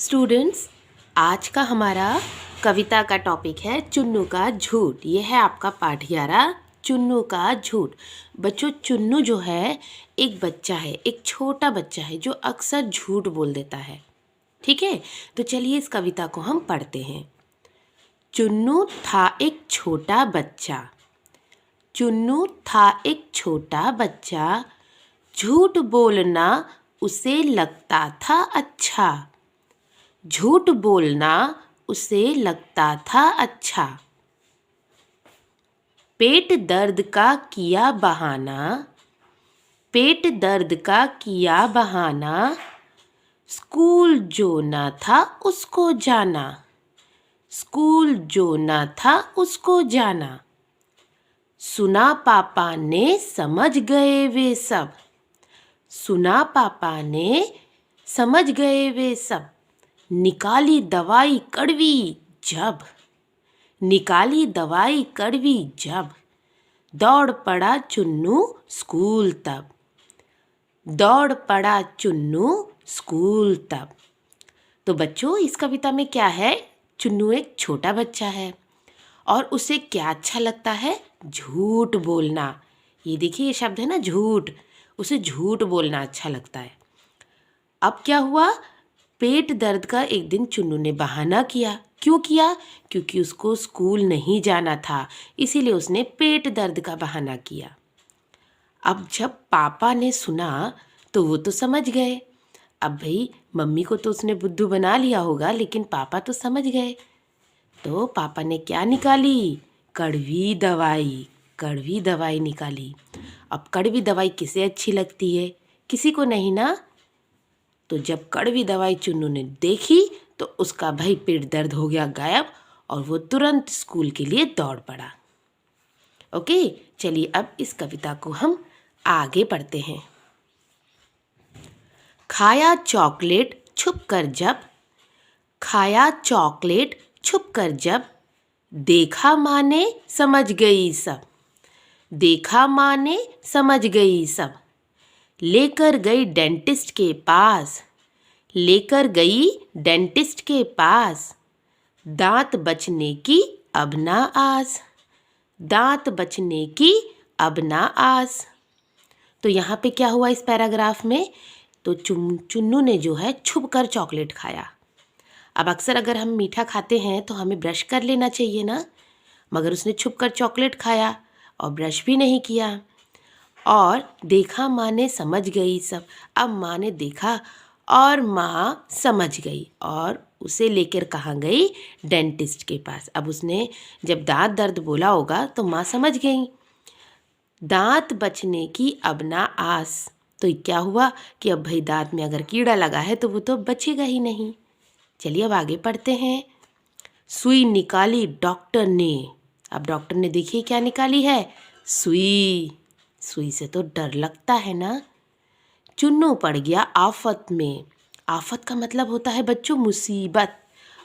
Students, आज का हमारा कविता का टॉपिक है चुन्नू का झूठ। ये है आपका पाठ 11 चुन्नू का झूठ। बच्चों, चुन्नू जो है एक बच्चा है, एक छोटा बच्चा है जो अक्सर झूठ बोल देता है। ठीक है, तो चलिए इस कविता को हम पढ़ते हैं। चुन्नू था एक छोटा बच्चा। चुन्नू था एक छोटा बच्चा, झूठ बोलना उसे लगता था अच्छा। झूठ बोलना उसे लगता था अच्छा। पेट दर्द का किया बहाना। पेट दर्द का किया बहाना, स्कूल जो ना था उसको जाना। स्कूल जो ना था उसको जाना। सुना पापा ने समझ गए वे सब। सुना पापा ने समझ गए वे सब। निकाली दवाई कड़वी जब। निकाली दवाई कड़वी जब। दौड़ पड़ा चुन्नू स्कूल तब। दौड़ पड़ा चुन्नू स्कूल तब। तो बच्चों, इस कविता में क्या है? चुन्नू एक छोटा बच्चा है और उसे क्या अच्छा लगता है? झूठ बोलना। ये देखिए, ये शब्द है ना, झूठ। उसे झूठ बोलना अच्छा लगता है। अब क्या हुआ? पेट दर्द का एक दिन चुन्नू ने बहाना किया। क्यों किया? क्योंकि उसको स्कूल नहीं जाना था, इसीलिए उसने पेट दर्द का बहाना किया। अब जब पापा ने सुना तो वो तो समझ गए। अब भाई, मम्मी को तो उसने बुद्धू बना लिया होगा, लेकिन पापा तो समझ गए। तो पापा ने क्या निकाली? कड़वी दवाई। कड़वी दवाई निकाली। अब कड़वी दवाई किसे अच्छी लगती है? किसी को नहीं ना। तो जब कड़वी दवाई चुन्नू ने देखी तो उसका भाई पेट दर्द हो गया गायब और वो तुरंत स्कूल के लिए दौड़ पड़ा। ओके, चलिए अब इस कविता को हम आगे पढ़ते हैं। खाया चॉकलेट छुप कर जब। खाया चॉकलेट छुप कर जब। देखा माँ ने समझ गई सब। देखा माँ ने समझ गई सब। लेकर गई डेंटिस्ट के पास। लेकर गई डेंटिस्ट के पास। दांत बचने की अब ना आस। दांत बचने की अब ना आस। तो यहाँ पे क्या हुआ इस पैराग्राफ में? तो चुन्नू ने जो है छुप कर चॉकलेट खाया। अब अक्सर अगर हम मीठा खाते हैं तो हमें ब्रश कर लेना चाहिए ना, मगर उसने छुप कर चॉकलेट खाया और ब्रश भी नहीं किया। और देखा माँ ने समझ गई सब। अब माँ ने देखा और माँ समझ गई और उसे लेकर कहाँ गई? डेंटिस्ट के पास। अब उसने जब दांत दर्द बोला होगा तो माँ समझ गई। दांत बचने की अब ना आस। तो क्या हुआ कि अब भाई दांत में अगर कीड़ा लगा है तो वो तो बचेगा ही नहीं। चलिए अब आगे पढ़ते हैं। सुई निकाली डॉक्टर ने। अब डॉक्टर ने देखिए क्या निकाली है? सुई। सुई से तो डर लगता है ना। चुन्नू पड़ गया आफत में। आफत का मतलब होता है बच्चों मुसीबत।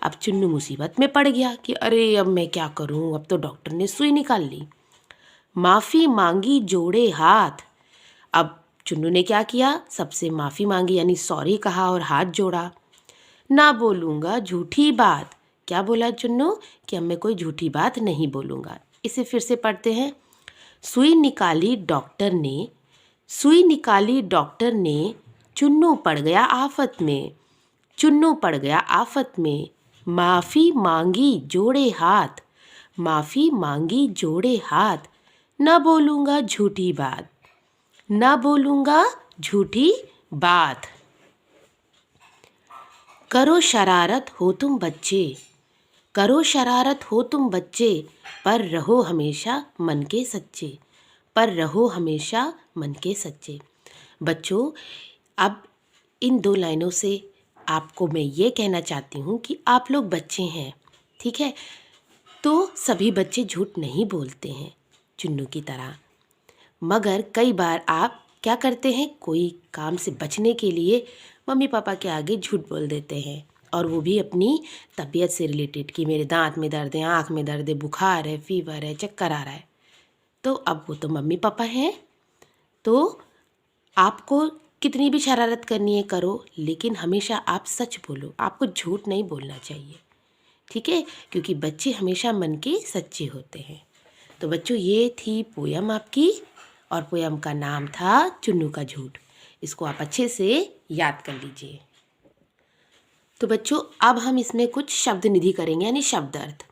अब चुन्नू मुसीबत में पड़ गया कि अरे अब मैं क्या करूं, अब तो डॉक्टर ने सुई निकाल ली। माफ़ी मांगी जोड़े हाथ। अब चुन्नू ने क्या किया? सबसे माफ़ी मांगी, यानी सॉरी कहा और हाथ जोड़ा। ना बोलूँगा झूठी बात। क्या बोला चुन्नू? कि अब मैं कोई झूठी बात नहीं बोलूँगा। इसे फिर से पढ़ते हैं। सुई निकाली डॉक्टर ने। सुई निकाली डॉक्टर ने। चुन्नू पड़ गया आफत में। चुन्नू पड़ गया आफत में। माफ़ी मांगी जोड़े हाथ। माफ़ी मांगी जोड़े हाथ। न बोलूँगा झूठी बात। न बोलूँगा झूठी बात। करो शरारत हो तुम बच्चे। करो शरारत हो तुम बच्चे, पर रहो हमेशा मन के सच्चे। पर रहो हमेशा मन के सच्चे। बच्चों, अब इन दो लाइनों से आपको मैं ये कहना चाहती हूँ कि आप लोग बच्चे हैं, ठीक है? तो सभी बच्चे झूठ नहीं बोलते हैं चुन्नू की तरह, मगर कई बार आप क्या करते हैं? कोई काम से बचने के लिए मम्मी पापा के आगे झूठ बोल देते हैं, और वो भी अपनी तबीयत से रिलेटेड कि मेरे दांत में दर्द है, आँख में दर्द है, बुखार है, फीवर है, चक्कर आ रहा है। तो अब वो तो मम्मी पापा हैं, तो आपको कितनी भी शरारत करनी है करो, लेकिन हमेशा आप सच बोलो, आपको झूठ नहीं बोलना चाहिए, ठीक है, क्योंकि बच्चे हमेशा मन के सच्चे होते हैं। तो बच्चों ये थी पोयम आपकी, और पोयम का नाम था चुन्नू का झूठ। इसको आप अच्छे से याद कर लीजिए। तो बच्चों अब हम इसमें कुछ शब्द निधि करेंगे, यानी शब्द अर्थ।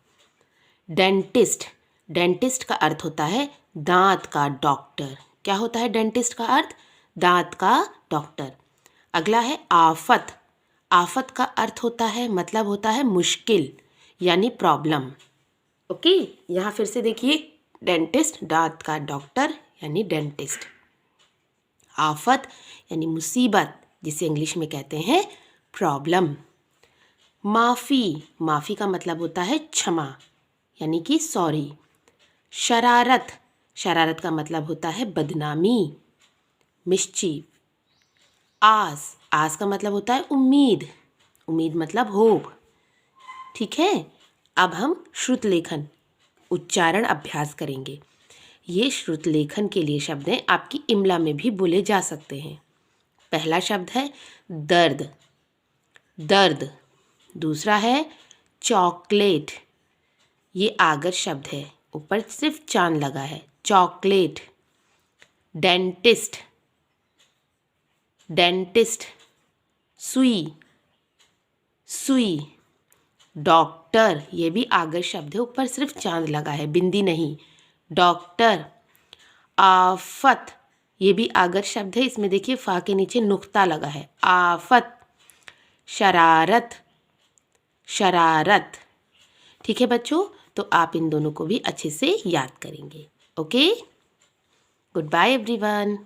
डेंटिस्ट, डेंटिस्ट का अर्थ होता है दांत का डॉक्टर। क्या होता है डेंटिस्ट का अर्थ? दांत का डॉक्टर। अगला है आफत, आफत का अर्थ होता है, मतलब होता है मुश्किल यानी प्रॉब्लम। ओके, यहाँ फिर से देखिए, डेंटिस्ट दांत का डॉक्टर यानी डेंटिस्ट। आफत यानी मुसीबत, जिसे इंग्लिश में कहते हैं प्रॉब्लम। माफ़ी, माफ़ी का मतलब होता है क्षमा यानी कि सॉरी। शरारत, शरारत का मतलब होता है बदनामी, मिस्चीफ। आस, आस का मतलब होता है उम्मीद, उम्मीद मतलब होप। ठीक है, अब हम श्रुत लेखन उच्चारण अभ्यास करेंगे। ये श्रुत लेखन के लिए शब्द हैं, आपकी इमला में भी बोले जा सकते हैं। पहला शब्द है दर्द, दर्द। दूसरा है चॉकलेट, ये आगर शब्द है, ऊपर सिर्फ चांद लगा है, चॉकलेट। Dentist, dentist. सुई, सुई। डॉक्टर, ये भी आगर शब्द है, ऊपर सिर्फ चांद लगा है, बिंदी नहीं, डॉक्टर। आफत, ये भी आगर शब्द है, इसमें देखिए फा के नीचे नुक्ता लगा है, आफत। शरारत, शरारत। ठीक है बच्चों, तो आप इन दोनों को भी अच्छे से याद करेंगे। Okay, good bye everyone.